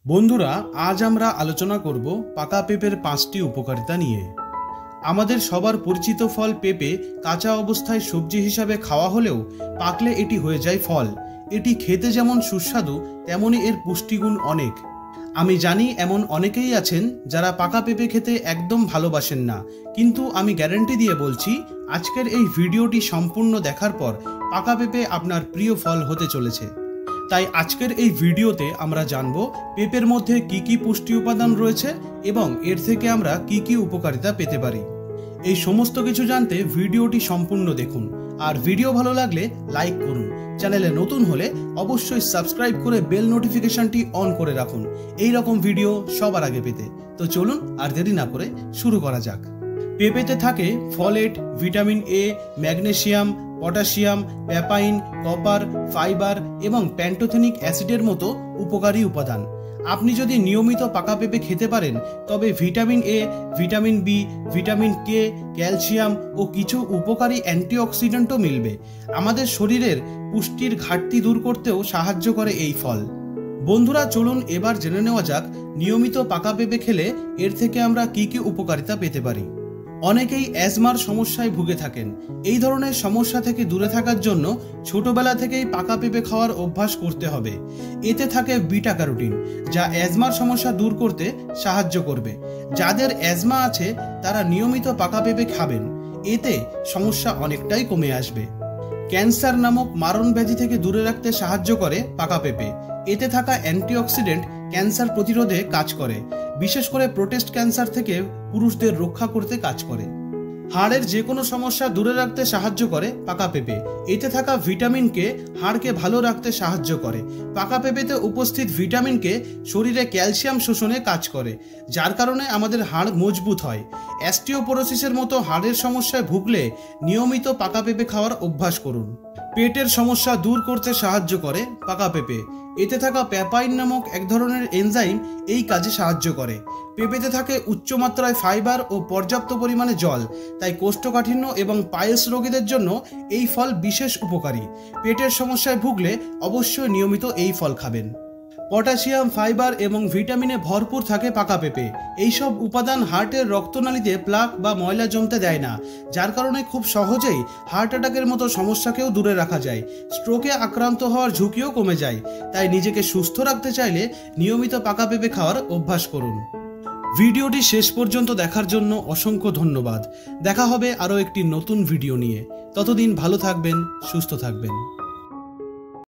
বন্ধুরা, আজ আমরা আলোচনা করব পাকা পেঁপের 5টি উপকারিতা নিয়ে। আমাদের সবার পরিচিত ফল পেঁপে কাঁচা অবস্থায় সবজি হিসাবে খাওয়া হলেও পাকলে এটি হয়ে যায় ফল। এটি খেতে যেমন সুস্বাদু তেমনি এর পুষ্টিগুণ অনেক। আমি জানি এমন অনেকেই আছেন যারা পাকা পেঁপে খেতে একদম ভালোবাসেন না, কিন্তু আমি গ্যারান্টি দিয়ে বলছি আজকের এই ভিডিওটি সম্পূর্ণ দেখার পর পাকা পেঁপে আপনার প্রিয় ফল হতে চলেছে। তাই আজকের এই ভিডিওতে আমরা জানব পেঁপের মধ্যে কি কি পুষ্টি উপাদান রয়েছে এবং এর থেকে আমরা কি কি উপকারিতা পেতে পারি। এই সমস্ত কিছু জানতে ভিডিওটি সম্পূর্ণ দেখুন, আর ভিডিও ভালো লাগলে লাইক করুন। চ্যানেলে নতুন হলে অবশ্যই সাবস্ক্রাইব করে বেল নোটিফিকেশনটি অন করে রাখুন এই রকম ভিডিও সবার আগে পেতে। তো চলুন আর দেরি না করে শুরু করা যাক। পেঁপেতে থাকে folate, vitamin A, magnesium, potassium, papain, copper, fibre এবং প্যান্টোথেনিক অ্যাসিডের মতো উপকারী উপাদান। আপনি যদি নিয়মিত পাকা পেঁপে খেতে পারেন তবে vitamin A, vitamin B, vitamin K, calcium ও কিছু উপকারী অ্যান্টিঅক্সিডেন্টও মিলবে। আমাদের শরীরের পুষ্টির ঘাটতি দূর করতেও সাহায্য করে এই ফল। বন্ধুরা, চলুন এবার জেনে নেওয়া যাক নিয়মিত পাকা পেঁপে খেলে এর থেকে আমরা কি কি উপকারিতা পেতে পারি। অনেকেই অ্যাজমার সমস্যায় ভুগে থাকেন। এই ধরনের সমস্যা থেকে দূরে থাকার জন্য ছোটবেলা থেকেই পাকা পেঁপে খাওয়ার অভ্যাস করতে হবে। এতে থাকে বিটা ক্যারোটিন, যা অ্যাজমার সমস্যা দূর করতে সাহায্য করবে। যাদের অ্যাজমা আছে তারা নিয়মিত পাকা পেঁপে খাবেন, এতে সমস্যা অনেকটাই কমে আসবে। ক্যান্সার নামক মারণ ব্যাধি থেকে দূরে রাখতে সাহায্য করে পাকা পেঁপে। এতে থাকা অ্যান্টিঅক্সিডেন্ট ক্যান্সার প্রতিরোধে কাজ করে, বিশেষ করে প্রোস্টেট ক্যান্সার থেকে পুরুষদের রক্ষা করতে কাজ করে। হাড়ের যে কোনো সমস্যা দূরে রাখতে সাহায্য করে পাকা পেঁপে। এতে থাকা ভিটামিনকে হাড়কে ভালো রাখতে সাহায্য করে। পাকা পেঁপেতে উপস্থিত ভিটামিনকে শরীরে ক্যালসিয়াম শোষণে কাজ করে, যার কারণে আমাদের হাড় মজবুত হয়। অস্টিওপোরোসিসের মতো হাড়ের সমস্যায় ভুগলে নিয়মিত পাকা পেঁপে খাওয়ার অভ্যাস করুন। পেটের সমস্যা দূর করতে সাহায্য করে পাকা পেঁপে। এতে থাকা প্যাপাইন নামক এক ধরনের এনজাইম এই কাজে সাহায্য করে। পেঁপেতে থাকে উচ্চমাত্রায় ফাইবার ও পর্যাপ্ত পরিমাণে জল, তাই কোষ্ঠকাঠিন্য এবং পাইলস রোগীদের জন্য এই ফল বিশেষ উপকারী। পেটের সমস্যায় ভুগলে অবশ্যই নিয়মিত এই ফল খাবেন। পটাশিয়াম, ফাইবার এবং ভিটামিনে ভরপুর থাকে পাকা পেঁপে। এইসব উপাদান হার্টের রক্তনালীতে প্লাক বা ময়লা জমতে দেয় না, যার কারণে খুব সহজেই হার্ট অ্যাটাকের মতো সমস্যাকেও দূরে রাখা যায়। স্ট্রোকে আক্রান্ত হওয়ার ঝুঁকিও কমে যায়। তাই নিজেকে সুস্থ রাখতে চাইলে নিয়মিত পাকা পেঁপে খাওয়ার অভ্যাস করুন। ভিডিওটি শেষ পর্যন্ত দেখার জন্য অসংখ্য ধন্যবাদ। দেখা হবে আরও একটি নতুন ভিডিও নিয়ে। ততদিন ভালো থাকবেন, সুস্থ থাকবেন।